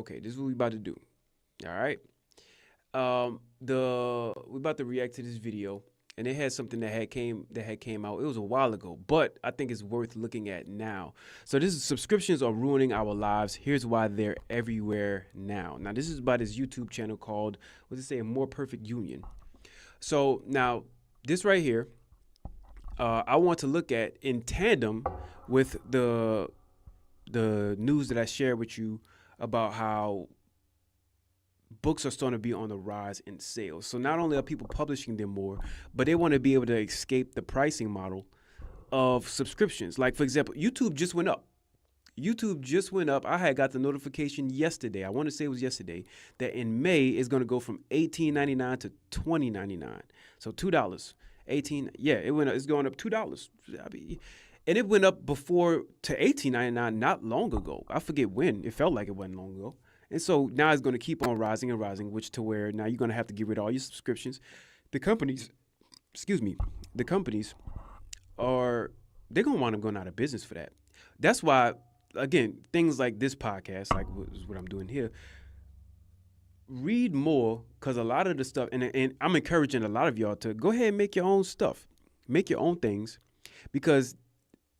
Okay, this is what we about to do. All right. We about to react to this video, and it had something that had came out. It was a while ago, but I think it's worth looking at now. So this is subscriptions are ruining our lives. Here's why they're everywhere now. Now this is about his YouTube channel called, what's it say, a more perfect union. So now this right here, I want to look at in tandem with the news that I shared with you about how books are starting to be on the rise in sales. So not only are people publishing them more, but they want to be able to escape the pricing model of subscriptions. Like, for example, YouTube just went up. YouTube just went up. I had got the notification yesterday. I want to say it was yesterday that in May it's going to go from $18.99 to $20.99. So $2. 18. Yeah, it went up. It's going up $2. I mean, and it went up before to $18.99 not long ago. I forget when. It felt like it wasn't long ago. And so now it's going to keep on rising and rising, which to where now you're going to have to get rid of all your subscriptions. The companies, excuse me, the companies they're going to wind up going out of business for that. That's why, again, things like this podcast, like what I'm doing here, read more, because a lot of the stuff, and I'm encouraging a lot of y'all to go ahead and make your own stuff, make your own things, because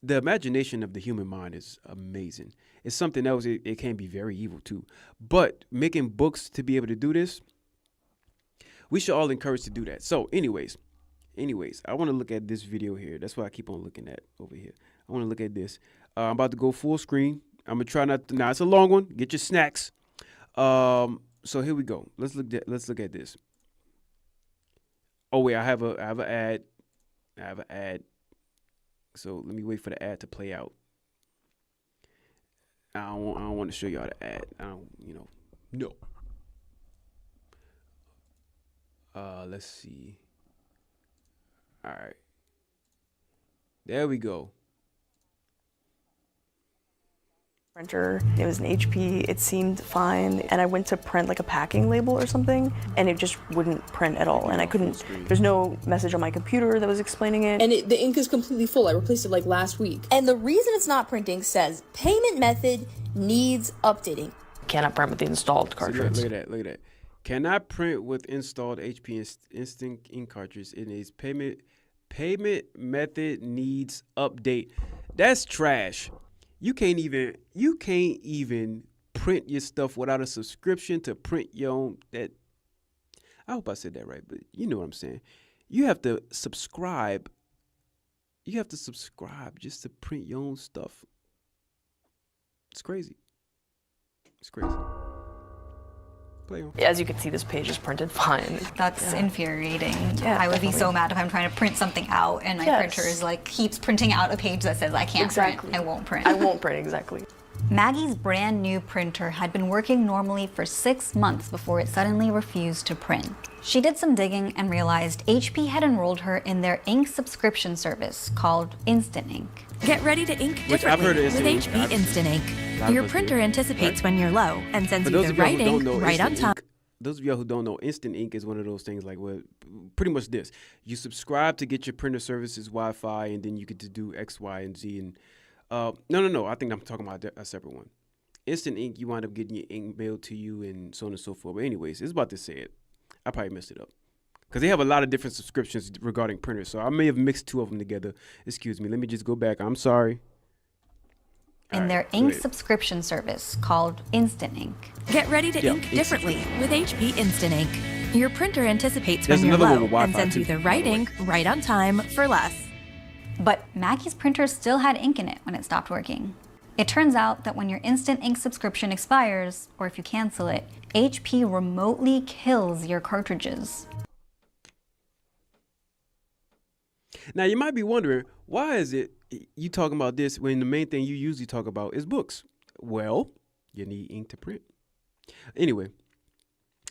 the imagination of the human mind is amazing. It's something else. It can be very evil too. But making books to be able to do this, we should all encourage to do that. So anyways, I want to look at this video here. That's what I keep on looking at over here. I want to look at this. I'm about to go full screen. I'm gonna try not to. Now it's a long one. Get your snacks. So here we go. Let's look at this. Oh wait, I have an ad. I have an ad. So let me wait for the ad to play out. I don't want to show y'all the ad. No. Let's see. All right. There we go. Printer. It was an HP. It seemed fine, and I went to print like a packing label or something, and it just wouldn't print at all. And I couldn't. There's no message on my computer that was explaining it. And the ink is completely full. I replaced it like last week. And the reason it's not printing says payment method needs updating. Cannot print with the installed cartridge. Look at that. Cannot print with installed HP Instant Ink cartridge. It is payment method needs update. That's trash. You can't even print your stuff without a subscription to print your own. That, I hope I said that right, but you know what I'm saying. You have to subscribe. Just to print your own stuff. It's crazy. Play on. As you can see, this page is printed fine. That's infuriating. Yeah, I would be definitely. so mad if I'm trying to print something out and my printer is like keeps printing out a page that says I can't Exactly. print. I won't print. I won't print, exactly. Maggie's brand new printer had been working normally for 6 months before it suddenly refused to print. She did some digging and realized HP had enrolled her in their ink subscription service called Instant Ink. Get ready to ink Which I've heard differently of with Instant Ink. HP Instant Ink. Your us printer do. anticipates when you're low and sends For you those the of y'all right who don't ink know, right on Instant time. Ink, those of y'all who don't know, Instant Ink is one of those things like pretty much this. You subscribe to get your printer services, Wi-Fi, and then you get to do X, Y, and Z. And no. I think I'm talking about a separate one. Instant Ink, you wind up getting your ink mailed to you and so on and so forth. But anyways, it's about to say it. I probably messed it up. Because they have a lot of different subscriptions regarding printers. So I may have mixed two of them together. Excuse me. Let me just go back. I'm sorry. In their ink subscription service called Instant Ink. Get ready to ink differently with HP Instant Ink. Your printer anticipates There's when you're another one low with Wi-Fi and sends you too, the by right the way. ink right on time for less. But Maggie's printer still had ink in it when it stopped working. It turns out that when your Instant Ink subscription expires, or if you cancel it, HP remotely kills your cartridges. Now, you might be wondering, why is it you talking about this when the main thing you usually talk about is books? Well, you need ink to print. Anyway,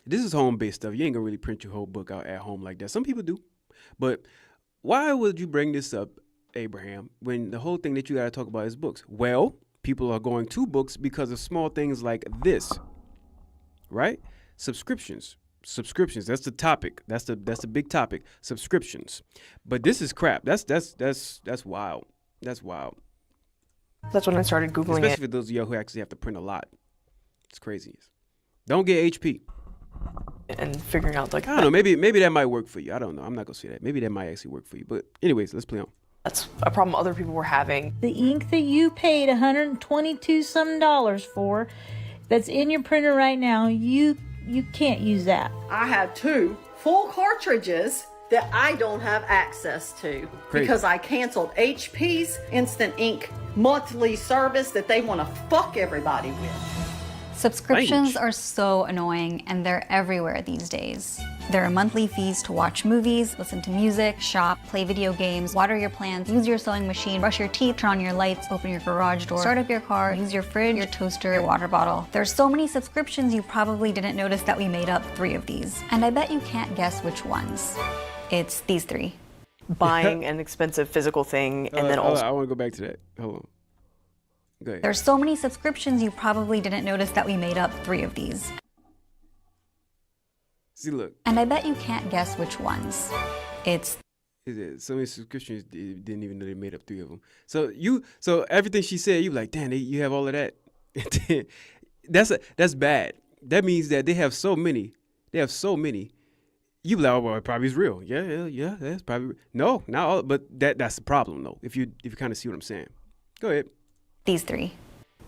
this is home-based stuff. You ain't gonna really print your whole book out at home like that. Some people do. But why would you bring this up, Abraham, when the whole thing that you gotta talk about is books? Well, people are going to books because of small things like this, right? Subscriptions. That's the topic. That's the big topic. Subscriptions. But this is crap. That's wild. That's wild. That's when I started Googling Especially it. for those of y'all who actually have to print a lot. It's crazy. Don't get HP. And figuring out like I don't know. Maybe that might work for you. I don't know. I'm not gonna say that. Maybe that might actually work for you. But anyways, let's play on. that's a problem other people were having. The ink that you paid $122 some for, that's in your printer right now, you can't use that. I have 2 full cartridges that I don't have access to Crazy. because I canceled HP's Instant Ink monthly service that they want to fuck everybody with. Subscriptions Language. are so annoying, and they're everywhere these days. There are monthly fees to watch movies, listen to music, shop, play video games, water your plants, use your sewing machine, brush your teeth, turn on your lights, open your garage door, start up your car, use your fridge, your toaster, your water bottle. There's so many subscriptions you probably didn't notice that we made up 3 of these. And I bet you can't guess which ones. It's these 3. Buying an expensive physical thing and then also I want to go back to that. Hold on. Go ahead. There's so many subscriptions you probably didn't notice that we made up 3 of these. See, look. And I bet you can't guess which ones. It's So many subscriptions, didn't even know they made up 3 of them. So everything she said, you like, damn, you have all of that. That's bad. That means that they have so many. You be like, oh, well, it probably is real. Yeah, that's probably real. No, not all, but that's the problem though. If you kind of see what I'm saying. Go ahead. these 3.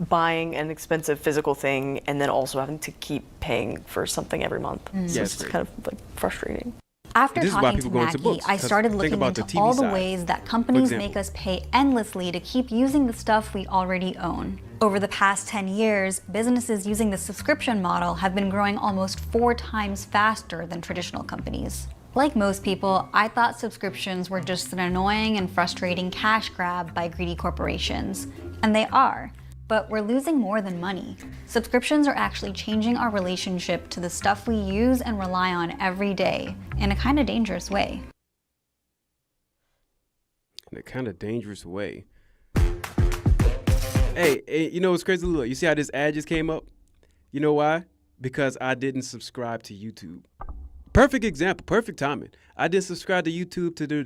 buying an expensive physical thing and then also having to keep paying for something every month. So Yeah, it's it's great. kind of like frustrating. After This is why talking to people go into Maggie, books, I 'cause started think looking about the into TV all the side, ways that companies example. make us pay endlessly to keep using the stuff we already own. Over the past 10 years, businesses using the subscription model have been growing almost 4 times faster than traditional companies. Like most people, I thought subscriptions were just an annoying and frustrating cash grab by greedy corporations. And they are. But we're losing more than money. Subscriptions are actually changing our relationship to the stuff we use and rely on every day in a kind of dangerous way. In a kind of dangerous way. Hey, you know what's crazy? Look, you see how this ad just came up? You know why? Because I didn't subscribe to YouTube. Perfect example, perfect timing. I didn't subscribe to YouTube to do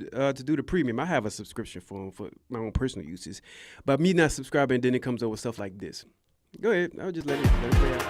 the premium. I have a subscription for my own personal uses, but me not subscribing, then it comes up with stuff like this. Go ahead, I'll just let it play out.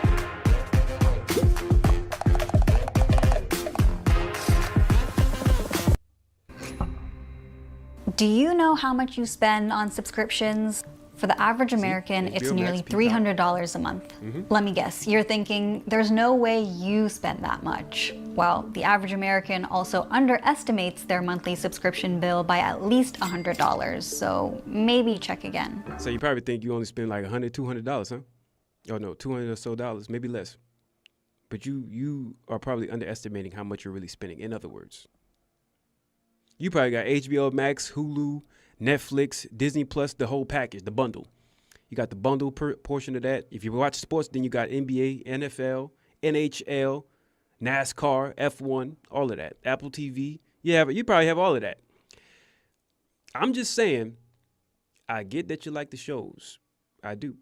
Do you know how much you spend on subscriptions? For the average American, it's HBO nearly Max, Peacock. $300 a month. Let me guess, you're thinking, there's no way you spend that much. Well, the average American also underestimates their monthly subscription bill by at least $100, so maybe check again. So you probably think you only spend like $100, $200, huh? Oh no, $200 or so dollars, maybe less. But you are probably underestimating how much you're really spending. In other words, you probably got HBO Max, Hulu, Netflix, Disney Plus, the whole package, the bundle. You got the bundle portion of that. If you watch sports, then you got NBA, NFL, NHL, NASCAR, F1, all of that. Apple TV. Yeah, but you probably have all of that. I'm just saying, I get that you like the shows. I do.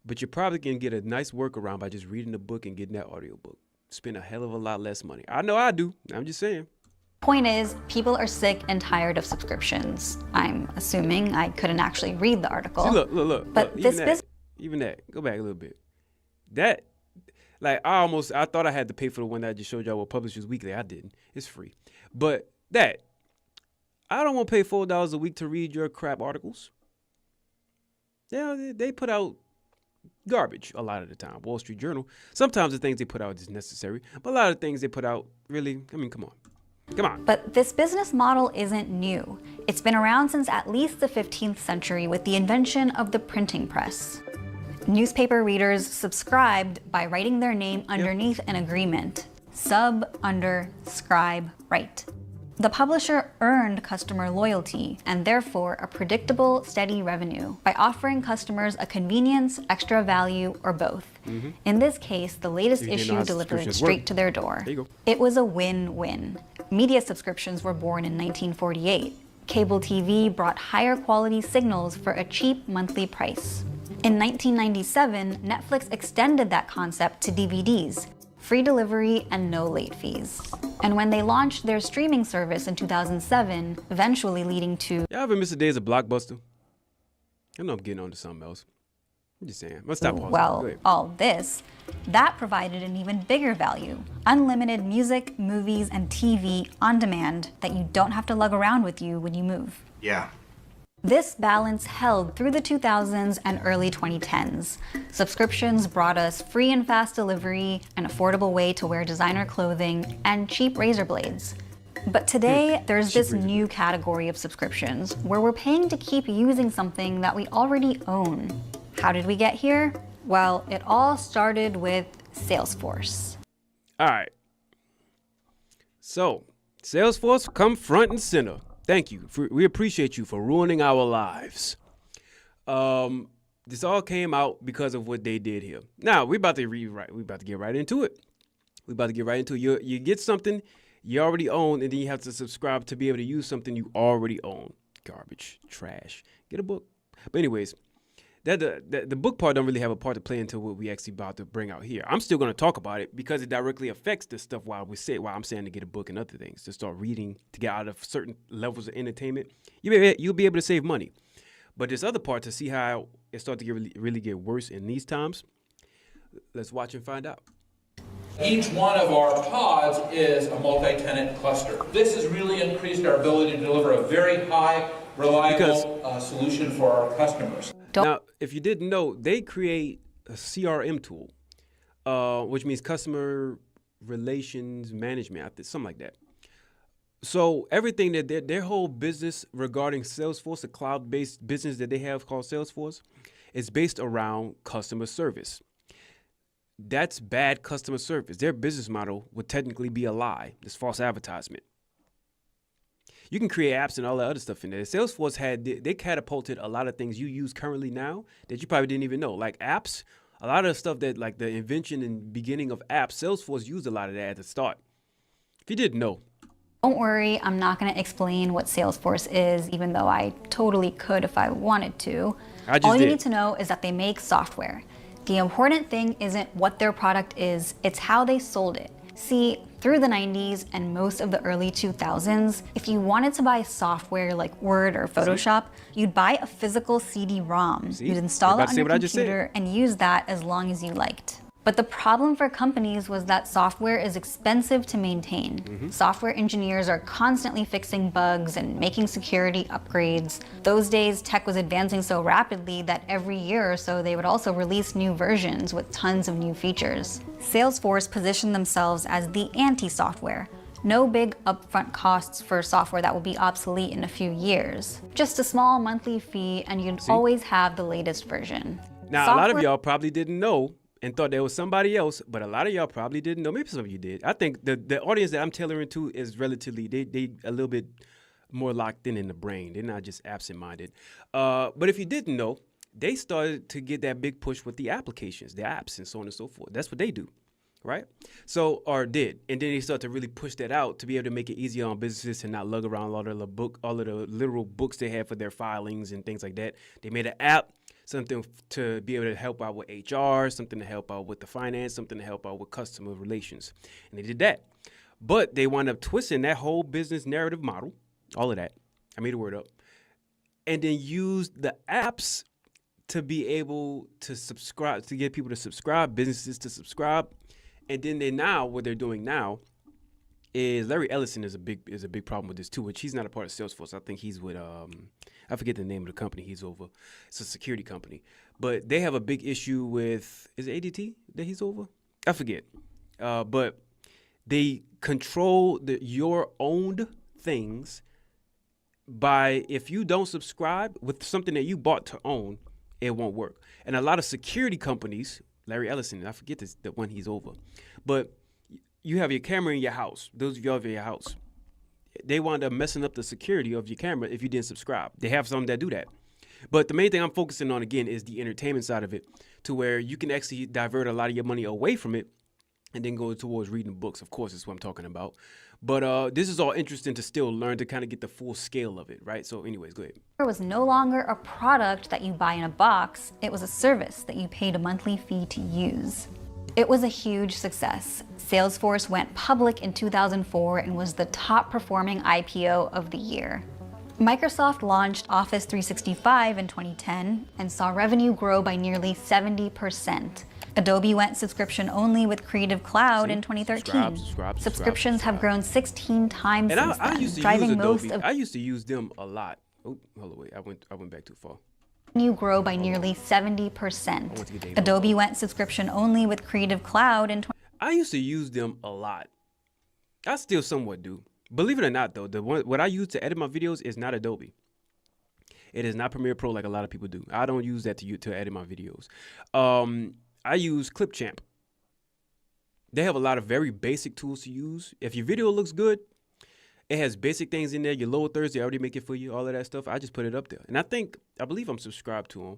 But you're probably going to get a nice workaround by just reading the book and getting that audiobook. Spend a hell of a lot less money. I know I do. I'm just saying. Point is, people are sick and tired of subscriptions. I'm assuming. I couldn't actually read the article. See, look. But look, this even that. Go back a little bit. That, like, I thought I had to pay for the one that I just showed y'all with Publishers Weekly. I didn't. It's free. But that, I don't want to pay $4 a week to read your crap articles. Yeah, they put out garbage a lot of the time. Wall Street Journal. Sometimes the things they put out is necessary, but a lot of things they put out really, I mean, come on. Come on. But this business model isn't new. It's been around since at least the 15th century with the invention of the printing press. Newspaper readers subscribed by writing their name underneath an agreement. Sub, under, scribe, write. The publisher earned customer loyalty and therefore a predictable, steady revenue by offering customers a convenience, extra value, or both. In this case, the latest You didn't know issue how delivered subscriptions straight work. to their door. There you go. It was a win-win. Media subscriptions were born in 1948. Cable TV brought higher quality signals for a cheap monthly price. In 1997, Netflix extended that concept to DVDs, free delivery and no late fees. And when they launched their streaming service in 2007, eventually leading to Y'all ever miss the days of Blockbuster? I know I'm getting on to something else. I'm just saying. Let's stop pausing. Go Well, ahead. all this, that provided an even bigger value. Unlimited music, movies, and TV on demand that you don't have to lug around with you when you move. Yeah. This balance held through the 2000s and early 2010s. Subscriptions brought us free and fast delivery, an affordable way to wear designer clothing, and cheap razor blades. But today, there's this new category of subscriptions where we're paying to keep using something that we already own. How did we get here? Well, it all started with Salesforce. All right. So, Salesforce come front and center. Thank you. We appreciate you for ruining our lives. This all came out because of what they did here. Now, we're about to get right into it. You get something you already own, and then you have to subscribe to be able to use something you already own. Garbage, trash. Get a book. But anyways, the book part don't really have a part to play into what we actually about to bring out here. I'm still going to talk about it because it directly affects this stuff while I'm saying to get a book and other things, to start reading, to get out of certain levels of entertainment. You'll be able to save money. But this other part, to see how it starts to really get worse in these times, let's watch and find out. Each one of our pods is a multi-tenant cluster. This has really increased our ability to deliver a very high, reliable solution for our customers. Now, if you didn't know, they create a CRM tool, which means customer relations management, something like that. So everything that their whole business regarding Salesforce, the cloud-based business that they have called Salesforce, is based around customer service. That's bad customer service. Their business model would technically be a lie. It's false advertisement. You can create apps and all that other stuff in there. Salesforce they catapulted a lot of things you use currently now that you probably didn't even know. Like apps, a lot of stuff that like the invention and beginning of apps, Salesforce used a lot of that at the start. If you didn't know. Don't worry, I'm not going to explain what Salesforce is, even though I totally could if I wanted to. All you need to know is that they make software. The important thing isn't what their product is, it's how they sold it. See, through the 90s and most of the early 2000s, if you wanted to buy software like Word or Photoshop, you'd buy a physical CD-ROM. You'd install it on your computer and use that as long as you liked. But the problem for companies was that software is expensive to maintain. Software engineers are constantly fixing bugs and making security upgrades. Those days, tech was advancing so rapidly that every year or so they would also release new versions with tons of new features. Salesforce positioned themselves as the anti-software. No big upfront costs for software that will be obsolete in a few years. Just a small monthly fee and you'd always have the latest version. Now, a lot of y'all probably didn't know and thought there was somebody else, but a lot of y'all probably didn't know. Maybe some of you did. I think the audience that I'm tailoring to is relatively, they a little bit more locked in the brain. They're not just absent-minded. But if you didn't know, they started to get that big push with the applications, the apps, and so on and so forth. That's what they do, right? So, or did. And then they started to really push that out to be able to make it easier on businesses to not lug around all of the literal books they have for their filings and things like that. They made an app, something to be able to help out with HR, something to help out with the finance, something to help out with customer relations. And they did that. But they wound up twisting that whole business narrative model, all of that. I made a word up. And then used the apps to be able to subscribe, to get people to subscribe, businesses to subscribe. And then what they're doing now is Larry Ellison is a big problem with this too, which he's not a part of Salesforce. I think he's with I forget the name of the company he's over. It's a security company. But they have a big issue with, is it ADT that he's over? I forget. But they control your owned things by, if you don't subscribe with something that you bought to own, it won't work. And a lot of security companies, Larry Ellison, I forget the one he's over, but you have your camera in your house. Those of y'all in your house, they wound up messing up the security of your camera if you didn't subscribe. They have some that do that. But the main thing I'm focusing on, again, is the entertainment side of it, to where you can actually divert a lot of your money away from it and then go towards reading books. Of course, that's what I'm talking about. But this is all interesting to still learn to kind of get the full scale of it, right? So anyways, go ahead. It was no longer a product that you buy in a box. It was a service that you paid a monthly fee to use. It was a huge success. Salesforce went public in 2004 and was the top performing IPO of the year. Microsoft launched Office 365 in 2010 and saw revenue grow by nearly 70%. Adobe went subscription only with Creative Cloud in 2013. Subscriptions have grown 16 times And since I then, used to driving use most Adobe. of I used to use them a lot. Oh, hold on, wait. I went back too far. revenue grow by nearly 70%. Adobe went subscription only with Creative Cloud in I used to use them a lot. I still somewhat do. Believe it or not, though, what I use to edit my videos is not Adobe. It is not Premiere Pro like a lot of people do. I don't use that to edit my videos. I use Clipchamp. They have a lot of very basic tools to use. If your video looks good, it has basic things in there. Your lower thirds, they already make it for you, all of that stuff. I just put it up there. And I believe I'm subscribed to them.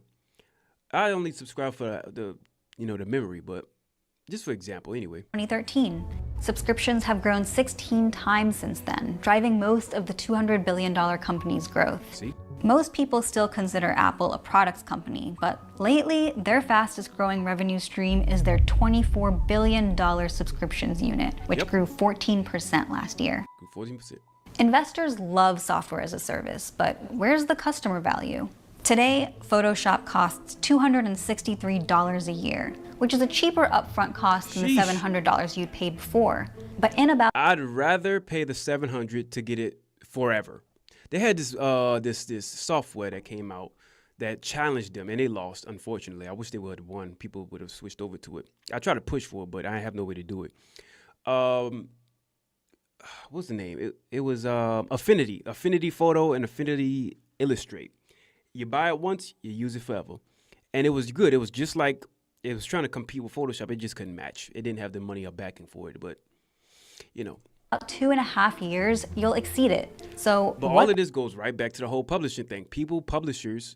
I only subscribe for the memory, but just for example, anyway. 2013. Subscriptions have grown 16 times since then, driving most of the $200 billion company's growth. See? Most people still consider Apple a products company, but lately, their fastest growing revenue stream is their $24 billion subscriptions unit, which grew 14% last year. 14%. Investors love software as a service, but where's the customer value? Today, Photoshop costs $263 a year, which is a cheaper upfront cost than the $700 you'd pay before. But in about I'd rather pay the $700 to get it forever. They had this software that came out that challenged them, and they lost, unfortunately. I wish they would have won. People would have switched over to it. I tried to push for it, but I have no way to do it. What's the name? It was Affinity Photo and Affinity Illustrate. You buy it once, you use it forever. And it was good. It was just like, it was trying to compete with Photoshop. It just couldn't match. It didn't have the money or backing for it, but, about 2.5 years, you'll exceed it. So, but all of this goes right back to the whole publishing thing. Publishers,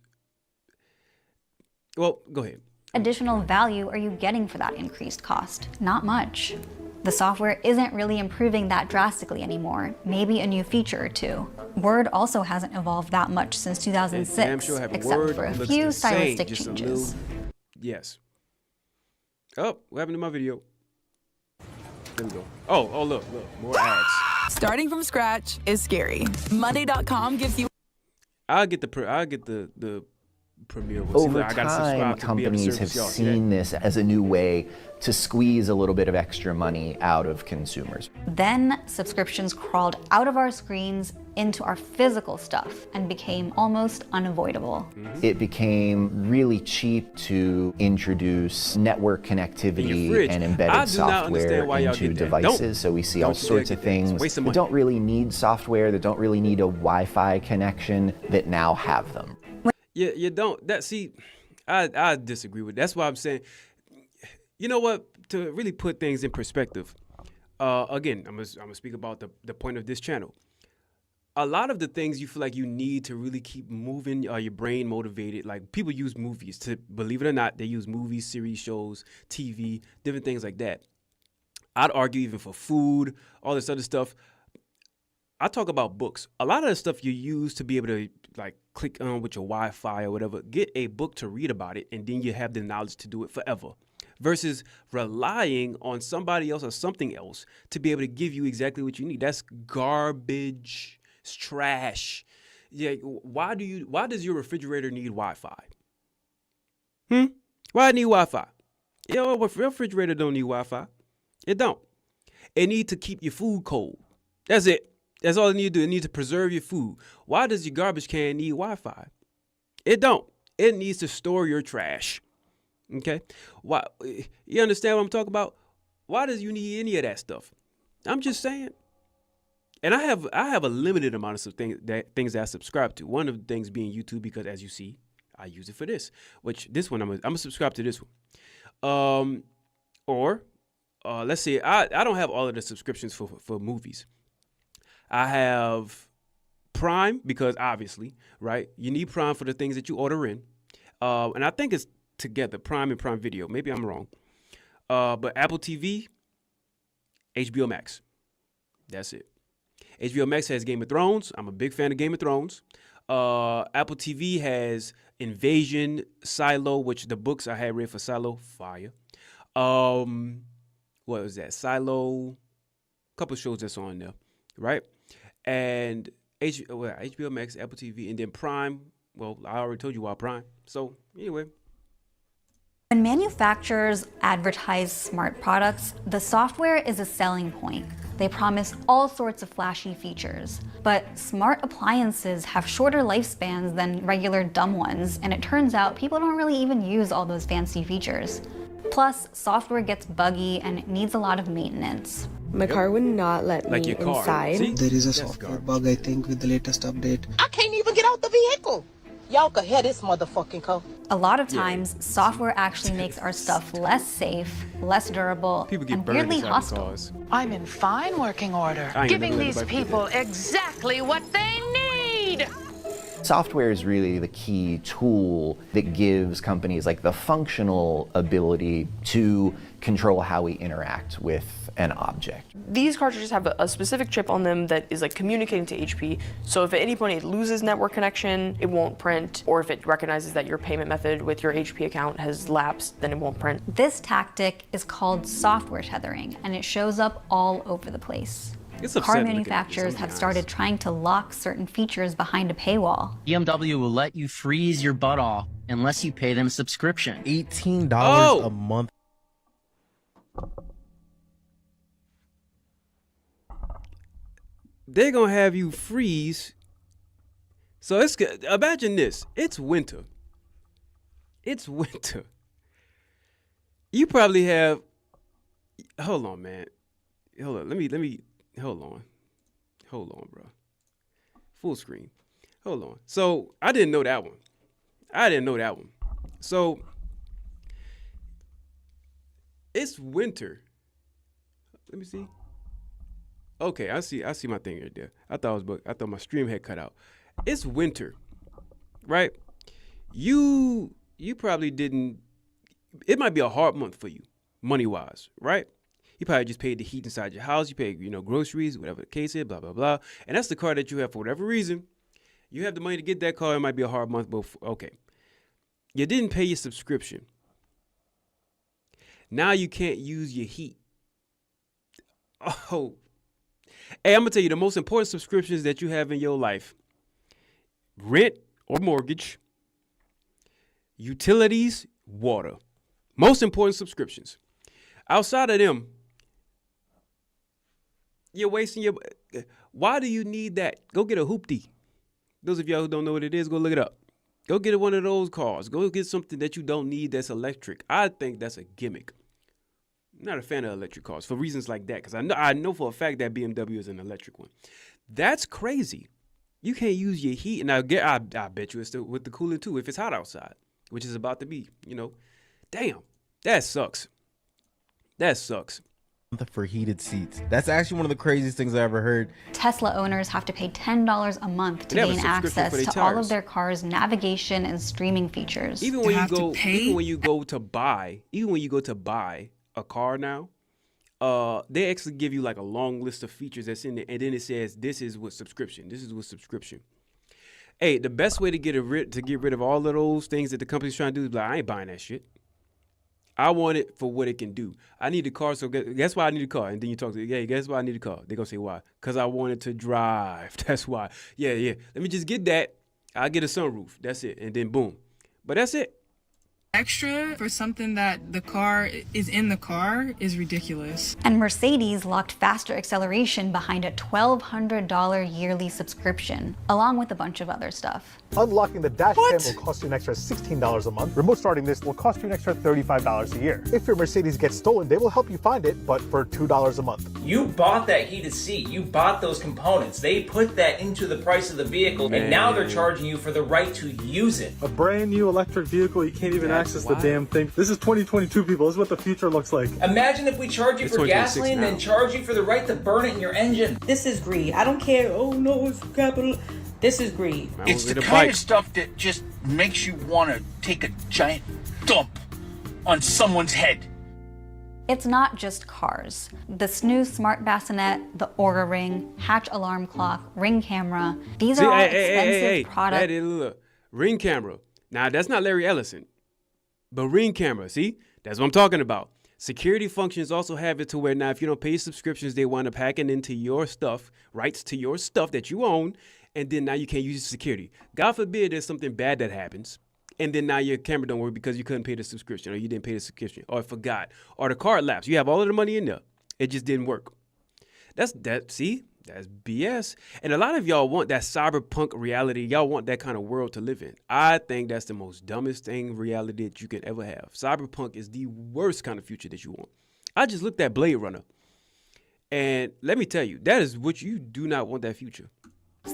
well, go ahead. Additional value are you getting for that increased cost? Not much. The software isn't really improving that drastically anymore, maybe a new feature or two. Word also hasn't evolved that much since 2006, except for a few stylistic changes. Yes. Oh, what happened to my video? There we go. Oh, look, more ads. Starting from scratch is scary. Monday.com gives you. I'll get the Premiere. Over time, companies have seen this as a new way to squeeze a little bit of extra money out of consumers. Then subscriptions crawled out of our screens into our physical stuff and became almost unavoidable. It became really cheap to introduce network connectivity and embedded software into devices. So we see all sorts of things that don't really need software, that don't really need a Wi-Fi connection, that now have them. You don't. I disagree with that. That's why I'm saying, you know what? To really put things in perspective, again, I'm gonna speak about the point of this channel. A lot of the things you feel like you need to really keep moving your brain motivated, like people use movies to, believe it or not, they use movies, series, shows, TV, different things like that. I'd argue even for food, all this other stuff. I talk about books. A lot of the stuff you use to be able to like click on with your Wi-Fi or whatever, get a book to read about it, and then you have the knowledge to do it forever. Versus relying on somebody else or something else to be able to give you exactly what you need. That's garbage. It's trash. Yeah. Why does your refrigerator need Wi-Fi? Why it need Wi-Fi? Your refrigerator don't need Wi-Fi. It don't. It need to keep your food cold. That's it. That's all it need to do. It needs to preserve your food. Why does your garbage can need Wi-Fi? It don't. It needs to store your trash. Okay? Why? You understand what I'm talking about? Why does you need any of that stuff? I'm just saying. And I have a limited amount of things that I subscribe to. One of the things being YouTube, because as you see, I use it for this. Which this one I'm gonna subscribe to this one. Let's say I don't have all of the subscriptions for movies. I have Prime because obviously, right? You need Prime for the things that you order in. And I think it's together, Prime and Prime Video. Maybe I'm wrong. But Apple TV, HBO Max. That's it. HBO Max has Game of Thrones. I'm a big fan of Game of Thrones. Apple TV has Invasion, Silo, which the books I had read for Silo, fire. What was that? Silo, couple shows that's on there, right? And HBO Max, Apple TV, and then Prime. Well, I already told you why Prime. So anyway. When manufacturers advertise smart products, the software is a selling point. They promise all sorts of flashy features. But smart appliances have shorter lifespans than regular dumb ones, and it turns out people don't really even use all those fancy features. Plus, software gets buggy and it needs a lot of maintenance. My car would not let me inside. See? There is a software bug, I think, with the latest update. I can't even get out the vehicle. Y'all could hear this motherfucking car. A lot of times, software actually makes our stuff less safe, less durable, and weirdly hostile. I'm in fine working order, giving these people exactly what they need. Software is really the key tool that gives companies like the functional ability to control how we interact with an object. These cartridges have a specific chip on them that is like communicating to HP. So if at any point it loses network connection, it won't print, or if it recognizes that your payment method with your HP account has lapsed, then it won't print. This tactic is called software tethering, and it shows up all over the place. Car manufacturers have started trying to lock certain features behind a paywall. BMW will let you freeze your butt off unless you pay them a subscription. $18 a month. They're gonna have you freeze. So it's imagine this. It's winter. It's winter. You probably have. Hold on, man. Hold on. Let me. Hold on, bro. Full screen. Hold on. So I didn't know that one. So it's winter. Let me see. Okay, I see my thing right there. I thought my stream had cut out. It's winter, right? You probably didn't. It might be a hard month for you, money wise, right? You probably just paid the heat inside your house. You paid, groceries, whatever the case is, blah, blah, blah. And that's the car that you have for whatever reason. You have the money to get that car. It might be a hard month, but okay. You didn't pay your subscription. Now you can't use your heat. Oh. Hey, I'm going to tell you the most important subscriptions that you have in your life. Rent or mortgage. Utilities, water. Most important subscriptions. Outside of them, you're wasting your... Why do you need that? Go get a hoopty. Those of y'all who don't know what it is, go look it up. Go get one of those cars. Go get something that you don't need that's electric. I think that's a gimmick. I'm not a fan of electric cars for reasons like that, because I know for a fact that BMW is an electric one. That's crazy. You can't use your heat. And I bet you it's still with the cooler too if it's hot outside, which is about to be, Damn, that sucks. That sucks. For heated seats. That's actually one of the craziest things I ever heard. Tesla owners have to pay $10 a month to gain access to all of their cars' navigation and streaming features. Even when you go to buy a car now, they actually give you like a long list of features that's in there, and then it says this is with subscription. This is with subscription. Hey, the best way to get rid of all of those things that the company's trying to do is like, I ain't buying that shit. I want it for what it can do. I need a car, so guess why I need a car? And then you talk to, hey, guess why I need a car? They're going to say, why? Because I want it to drive. That's why. Yeah. Let me just get that. I'll get a sunroof. That's it. And then boom. But that's it. Extra for something that the car is in the car is ridiculous. And Mercedes locked faster acceleration behind a $1,200 yearly subscription, along with a bunch of other stuff. Unlocking the dash cam will cost you an extra $16 a month. Remote starting this will cost you an extra $35 a year. If your Mercedes gets stolen, they will help you find it, but for $2 a month. You bought that heated seat. You bought those components. They put that into the price of the vehicle, and now they're charging you for the right to use it. A brand new electric vehicle, you can't even access the damn thing. This is 2022, people. This is what the future looks like. Imagine if we charge you for gasoline, then charge you for the right to burn it in your engine. This is greed. I don't care. Oh no, it's capital. This is greed. It's the kind of stuff that just makes you want to take a giant dump on someone's head. It's not just cars. The Snooze Smart Bassinet, the Oura Ring, Hatch Alarm Clock, Ring Camera. These are all expensive products. That is, look, Ring Camera. Now, that's not Larry Ellison. But Ring Camera, see? That's what I'm talking about. Security functions also have it to where now if you don't pay subscriptions, they wind up hacking into your stuff, rights to your stuff that you own, and then now you can't use security. God forbid there's something bad that happens, and then now your camera don't work because you couldn't pay the subscription, or you didn't pay the subscription, or forgot, or the card lapsed. You have all of the money in there. It just didn't work. See? That's BS. And a lot of y'all want that cyberpunk reality. Y'all want that kind of world to live in. I think that's the most dumbest reality that you can ever have. Cyberpunk is the worst kind of future that you want. I just looked at Blade Runner. And let me tell you, that is what you do not want that future.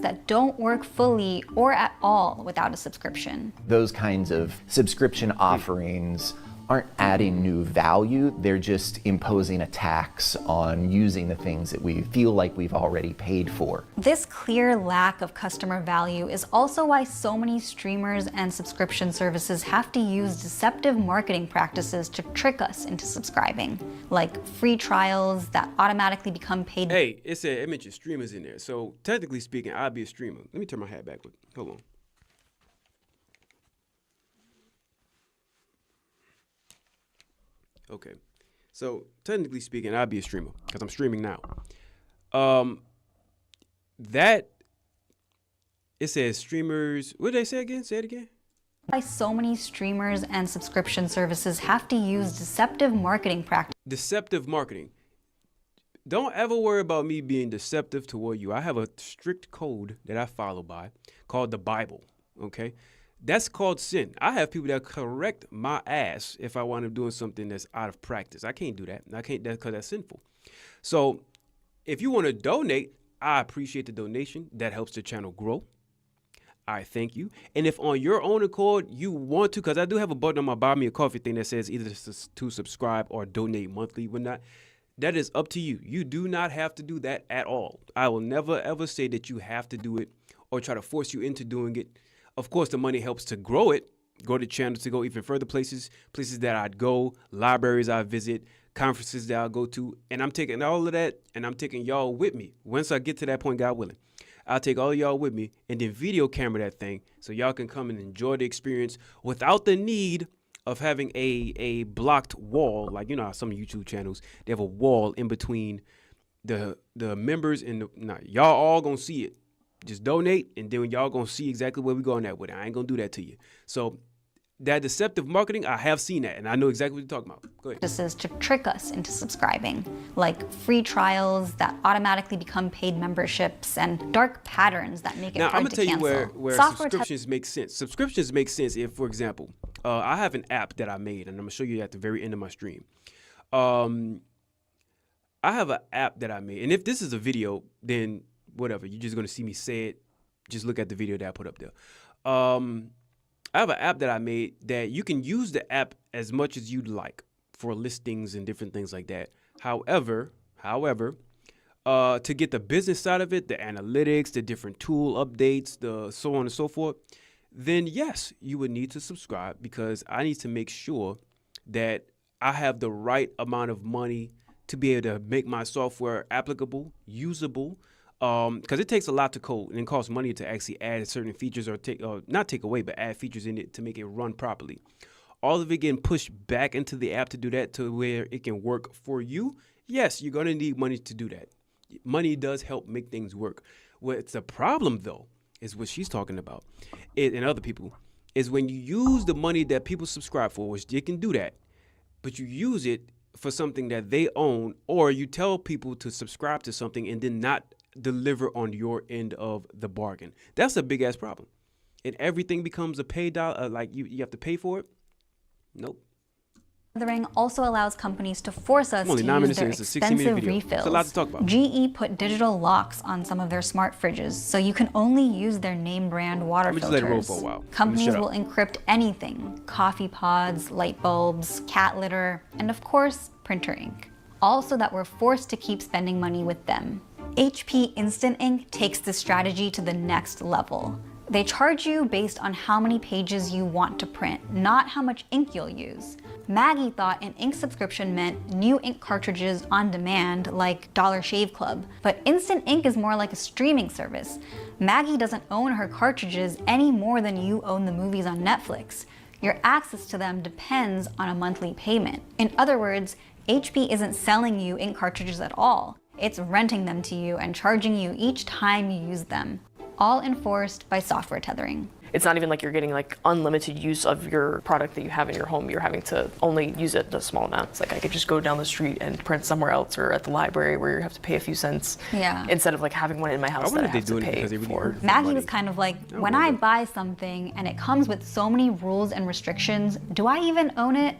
That don't work fully or at all without a subscription. Those kinds of subscription offerings aren't adding new value, they're just imposing a tax on using the things that we feel like we've already paid for. This clear lack of customer value is also why so many streamers and subscription services have to use deceptive marketing practices to trick us into subscribing, like free trials that automatically become paid. Hey, it mentioned streamers in there, so technically speaking, I'd be a streamer. Let me turn my hat backward. Hold on. Okay, so technically speaking, I'd be a streamer because I'm streaming now. It says streamers. What did they say again? Say it again. Why so many streamers and subscription services have to use deceptive marketing practices. Deceptive marketing. Don't ever worry about me being deceptive toward you. I have a strict code that I follow by called the Bible. Okay. That's called sin. I have people that correct my ass if I wind up doing something that's out of practice. I can't do that. I can't, because that's sinful. So if you want to donate, I appreciate the donation. That helps the channel grow. I thank you. And if on your own accord you want to, because I do have a button on my Buy Me a Coffee thing that says either to subscribe or donate monthly, whatnot. That is up to you. You do not have to do that at all. I will never, ever say that you have to do it or try to force you into doing it. Of course, the money helps to grow it, grow the channel to go even further places that I'd go, libraries I visit, conferences that I'll go to. And I'm taking all of that and I'm taking y'all with me. Once I get to that point, God willing, I'll take all of y'all with me and then video camera that thing so y'all can come and enjoy the experience without the need of having a blocked wall. Like, you know, some YouTube channels, they have a wall in between the members and y'all all gonna see it. Just donate, and then y'all gonna see exactly where we're going at with it. I ain't gonna do that to you. So that deceptive marketing, I have seen that, and I know exactly what you're talking about. Go ahead. This is to trick us into subscribing, like free trials that automatically become paid memberships and dark patterns that make it hard to cancel. Now, I'm gonna tell you where subscriptions make sense. Subscriptions make sense if, for example, I have an app that I made, and I'm gonna show you at the very end of my stream. I have an app that I made, and if this is a video, then whatever, you're just going to see me say it. Just look at the video that I put up there. I have an app that I made that you can use the app as much as you'd like for listings and different things like that. However, to get the business side of it, the analytics, the different tool updates, the so on and so forth, then yes, you would need to subscribe because I need to make sure that I have the right amount of money to be able to make my software applicable, usable, because it takes a lot to code and it costs money to actually add certain features or not take away, but add features in it to make it run properly. All of it getting pushed back into the app to do that to where it can work for you. Yes, you're going to need money to do that. Money does help make things work. What's the problem, though, is what she's talking about, and other people, is when you use the money that people subscribe for, which they can do that, but you use it for something that they own, or you tell people to subscribe to something and then not deliver on your end of the bargain. That's a big ass problem. And everything becomes a pay dollar, like you have to pay for it. Nope. The Ring also allows companies to force us to use their expensive refills. It's a lot to talk about. GE put digital locks on some of their smart fridges, so you can only use their name brand water filters. Let it roll for a while. Companies will encrypt anything: coffee pods, light bulbs, cat litter, and of course, printer ink. All so that we're forced to keep spending money with them. HP Instant Ink takes this strategy to the next level. They charge you based on how many pages you want to print, not how much ink you'll use. Maggie thought an ink subscription meant new ink cartridges on demand like Dollar Shave Club, but Instant Ink is more like a streaming service. Maggie doesn't own her cartridges any more than you own the movies on Netflix. Your access to them depends on a monthly payment. In other words, HP isn't selling you ink cartridges at all. It's renting them to you and charging you each time you use them. all enforced by software tethering. It's not even like you're getting like unlimited use of your product that you have in your home. You're having to only use it a small amount. It's like I could just go down the street and print somewhere else or at the library where you have to pay a few cents. Yeah. Instead of like having one in my house that I have to pay for. Maggie was kind of like, when I buy something and it comes with so many rules and restrictions, do I even own it?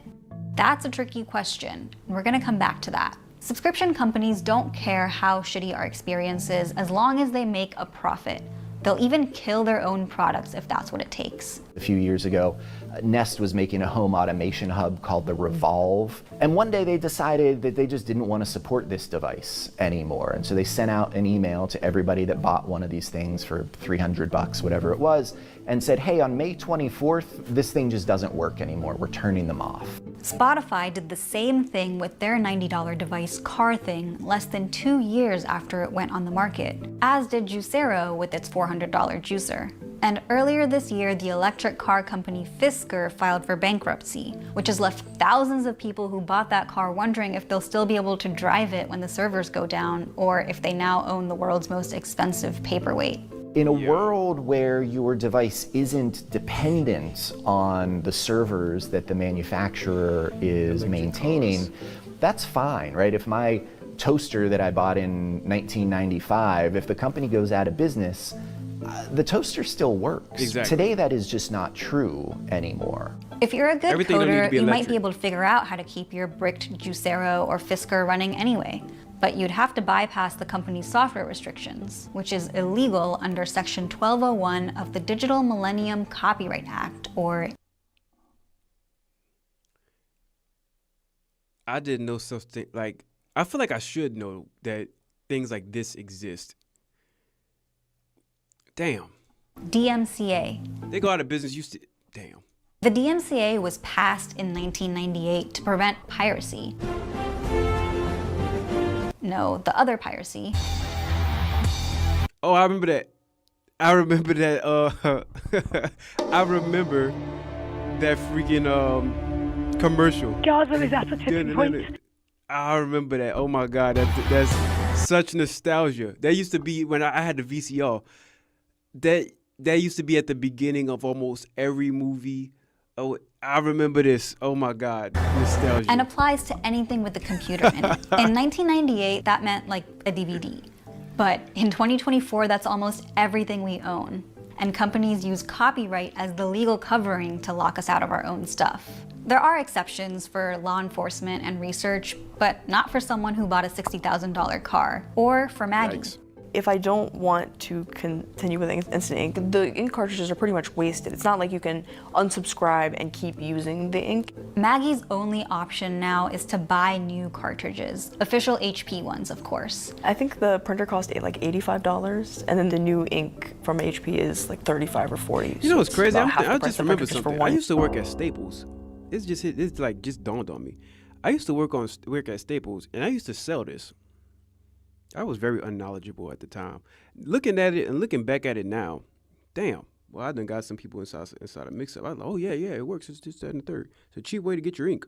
That's a tricky question. We're gonna come back to that. Subscription companies don't care how shitty our experience is as long as they make a profit. They'll even kill their own products if that's what it takes. A few years ago, Nest was making a home automation hub called the Revolve. And one day they decided that they just didn't want to support this device anymore. And so they sent out an email to everybody that bought one of these things for $300, whatever it was, and said, hey, on May 24th, this thing just doesn't work anymore. We're turning them off. Spotify did the same thing with their $90 device Car Thing less than 2 years after it went on the market, as did Juicero with its $400 juicer. And earlier this year, the electric car company Fisker filed for bankruptcy, which has left thousands of people who bought that car wondering if they'll still be able to drive it when the servers go down, or if they now own the world's most expensive paperweight. In a world where your device isn't dependent on the servers that the manufacturer is maintaining, that's fine, right? If my toaster that I bought in 1995, if the company goes out of business, the toaster still works. Exactly. Today, that is just not true anymore. If you're a good coder, you might be able to figure out how to keep your bricked Juicero or Fisker running anyway. But you'd have to bypass the company's software restrictions, which is illegal under Section 1201 of the Digital Millennium Copyright Act, or... I didn't know such thing. Like, I feel like I should know that things like this exist. Damn. DMCA. They go out of business. Damn. The DMCA was passed in 1998 to prevent piracy. No, the other piracy. Oh, I remember that. I remember that. I remember that freaking commercial. God, what is that? Such a tipping point. I remember that. Oh my God, that's such nostalgia. That used to be when I had the VCR. That used to be at the beginning of almost every movie. Oh, I remember this. Oh my God, nostalgia. And applies to anything with a computer in it. In 1998, that meant like a DVD. But in 2024, that's almost everything we own. And companies use copyright as the legal covering to lock us out of our own stuff. There are exceptions for law enforcement and research, but not for someone who bought a $60,000 car, or for Maggie. Yikes. If I don't want to continue with Instant Ink, the ink cartridges are pretty much wasted. It's not like you can unsubscribe and keep using the ink. Maggie's only option now is to buy new cartridges, official HP ones, of course. I think the printer cost like $85, and then the new ink from HP is like $35 or $40. You know what's crazy? I just just remember something. I used to work at Staples. It's just dawned on me. I used to work at Staples, and I used to sell this. I was very unknowledgeable at the time. Looking at it and looking back at it now, damn. Well, I done got some people inside a mix-up. I was like, oh yeah, it works. It's just that and the third. It's a cheap way to get your ink.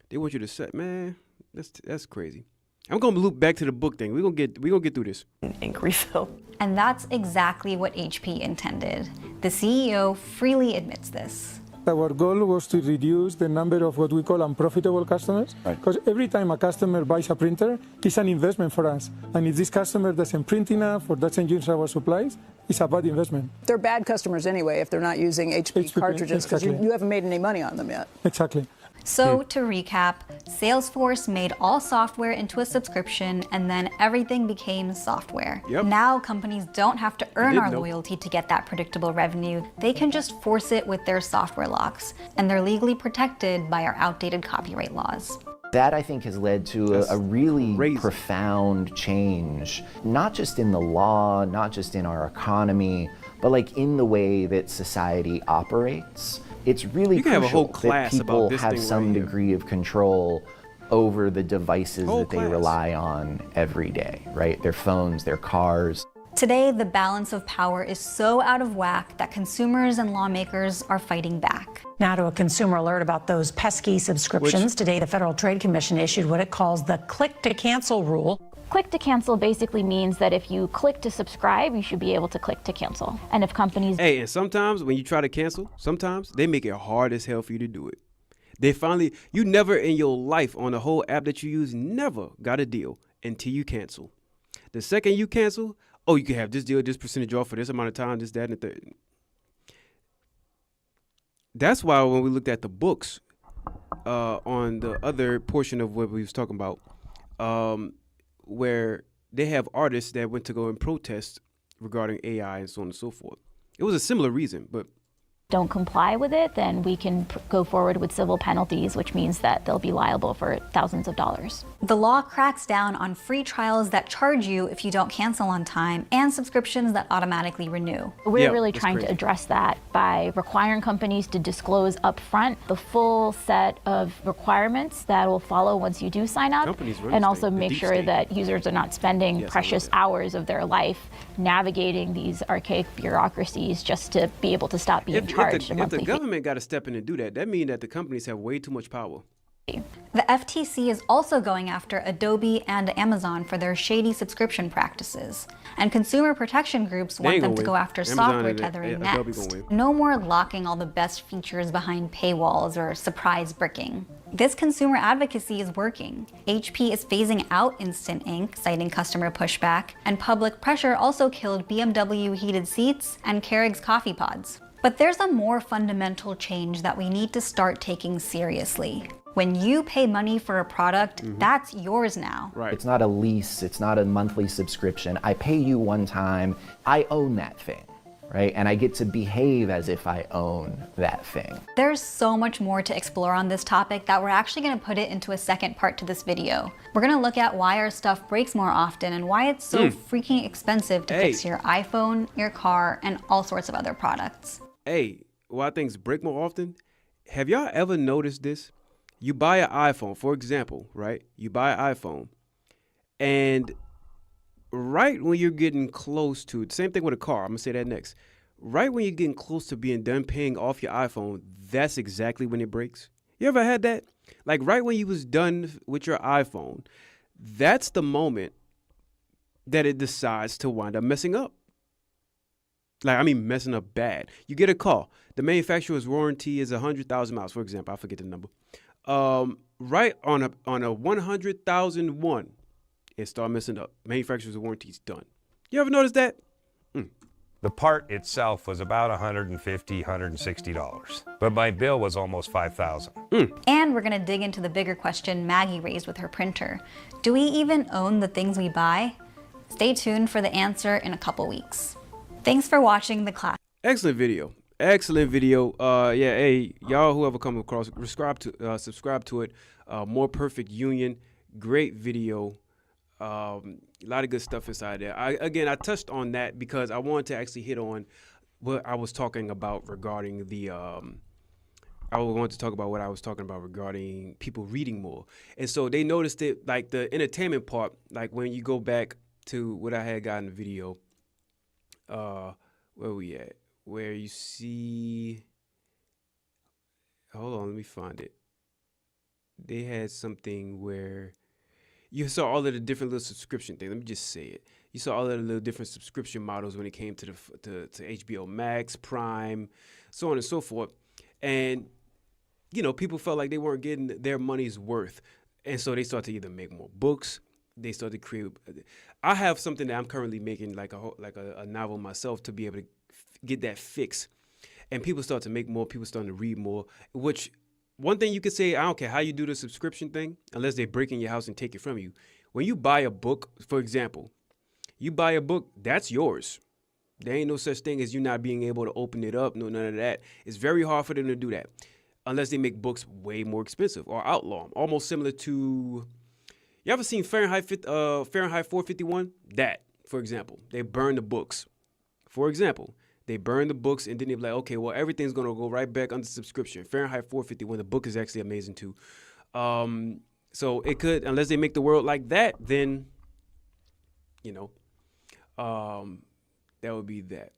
They want you to set, man. That's crazy. I'm gonna loop back to the book thing. We gonna get through this. Ink refill. And that's exactly what HP intended. The CEO freely admits this. Our goal was to reduce the number of what we call unprofitable customers, because every time a customer buys a printer, it's an investment for us. And if this customer doesn't print enough or doesn't use our supplies, it's a bad investment. They're bad customers anyway if they're not using HP cartridges, because you haven't made any money on them yet. Exactly. So to recap, Salesforce made all software into a subscription, and then everything became software. Yep. Now companies don't have to earn our loyalty to get that predictable revenue. They can just force it with their software locks, and they're legally protected by our outdated copyright laws. That, I think, has led to a really profound change, not just in the law, not just in our economy, but like in the way that society operates. It's really crucial that people have some degree of control over the devices that they rely on every day, right? Their phones, their cars. Today, the balance of power is so out of whack that consumers and lawmakers are fighting back. Now to a consumer alert about those pesky subscriptions. Today, the Federal Trade Commission issued what it calls the click-to-cancel rule. Click to cancel basically means that if you click to subscribe, you should be able to click to cancel. And if companies... Hey, and sometimes when you try to cancel, sometimes they make it hard as hell for you to do it. They finally, you never in your life on the whole app that you use, never got a deal until you cancel. The second you cancel, oh, you can have this deal, this percentage off for this amount of time, this, that, and the third. That's why when we looked at the books on the other portion of what we was talking about, where they have artists that went to go and protest regarding AI and so on and so forth. It was a similar reason, but don't comply with it, then we can go forward with civil penalties, which means that they'll be liable for thousands of dollars. The law cracks down on free trials that charge you if you don't cancel on time and subscriptions that automatically renew. We're really trying to address that by requiring companies to disclose upfront the full set of requirements that will follow once you do sign up, and also make sure that users are not spending precious hours of their life navigating these archaic bureaucracies just to be able to stop being charged. If the government got to step in and do that, that means that the companies have way too much power. The FTC is also going after Adobe and Amazon for their shady subscription practices. And consumer protection groups want them to go after software tethering next. No more locking all the best features behind paywalls or surprise bricking. This consumer advocacy is working. HP is phasing out Instant Ink, citing customer pushback, and public pressure also killed BMW heated seats and Keurig's coffee pods. But there's a more fundamental change that we need to start taking seriously. When you pay money for a product, that's yours now. Right. It's not a lease, it's not a monthly subscription. I pay you one time, I own that thing, right? And I get to behave as if I own that thing. There's so much more to explore on this topic that we're actually gonna put it into a second part to this video. We're gonna look at why our stuff breaks more often and why it's so freaking expensive to fix your iPhone, your car, and all sorts of other products. Hey, why things break more often? Have y'all ever noticed this? You buy an iPhone, for example, right? You buy an iPhone, and right when you're getting close to it, same thing with a car, I'm gonna say that next. Right when you're getting close to being done paying off your iPhone, that's exactly when it breaks. You ever had that? Like right when you was done with your iPhone, that's the moment that it decides to wind up messing up. Like, I mean, messing up bad. You get a call. The manufacturer's warranty is 100,000 miles, for example. I forget the number. Right on a 100,001, it start messing up. Manufacturer's warranty's done. You ever notice that? The part itself was about $150, $160, but my bill was almost $5,000. And we're gonna dig into the bigger question Maggie raised with her printer. Do we even own the things we buy? Stay tuned for the answer in a couple weeks. Thanks for watching the class. Excellent video. Excellent video. Yeah, hey, y'all whoever come across, subscribe to it. More Perfect Union. Great video. A lot of good stuff inside there. I touched on that because I wanted to actually hit on what I was talking about regarding the I wanted to talk about what I was talking about regarding people reading more. And so they noticed it, like the entertainment part, like when you go back to what I had got in the video, where we at? Where you see, hold on, let me find it. They had something where you saw all of the different little subscription things. Let me just say it. You saw all of the little different subscription models when it came to to HBO Max, Prime, so on and so forth. And, you know, people felt like they weren't getting their money's worth. And so they started to either make more books. They started to create. I have something that I'm currently making, like a novel myself, to be able to get that fix. And people start to make more. People starting to read more. Which one thing you could say, I don't care how you do the subscription thing, unless they break in your house and take it from you. When you buy a book, for example, you buy a book, that's yours. There ain't no such thing as you not being able to open it up. No, none of that. It's very hard for them to do that, unless they make books way more expensive or outlaw them. Almost similar to. You ever seen Fahrenheit 451? That, for example. They burn the books. For example, they burn the books and then they're like, okay, well, everything's going to go right back under subscription. Fahrenheit 451, the book is actually amazing too. So it could, unless they make the world like that, then, you know, that would be that.